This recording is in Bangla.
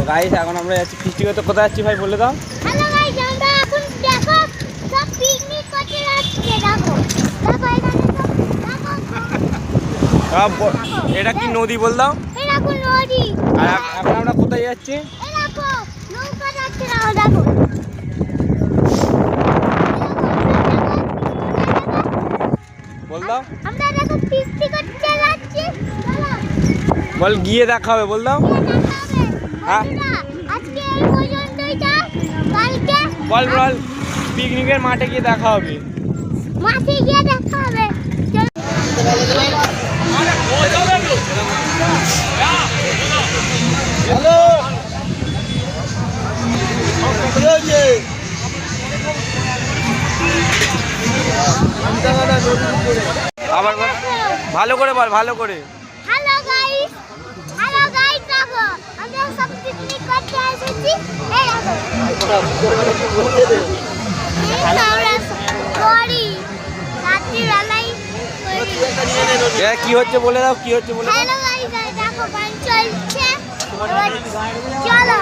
গাইস এখন আমরা যাচ্ছি ফিস্টি করতে। কোথায় যাচ্ছি ভাই বলে দাও। হ্যালো গাইস, আমরা এখন দেখো সব পিকনিক করতে যাচ্ছি। দেখো দেখো এখানে তো এটা কি নদী বল দাও। এটা কোন নদী? আর এখন আমরা কোথায় যাচ্ছি? এই দেখো নৌকা যাচ্ছে না, দেখো বল দাও। আমরা দেখো পিকনিক করতে যাচ্ছি। বল গিয়ে দেখা হবে বল দাও। হ্যাঁ আজকে এই পর্যন্তই, যা কালকে বল বল পিকনিকের মাঠে গিয়ে দেখা হবে। মাঠে গিয়ে দেখা হবে। হ্যালো আবার বল, ভালো করে বল, ভালো করে। হ্যালো গাইস, দেখো আমরা সব পিকনিক করতে এসেছি। এই দেখো আমরা করি রাত্রিবেলায় করি। কি হচ্ছে বলে দাও, কি হচ্ছে বলে দাও। হ্যালো গাইস, দেখো গান চলছে, চলো।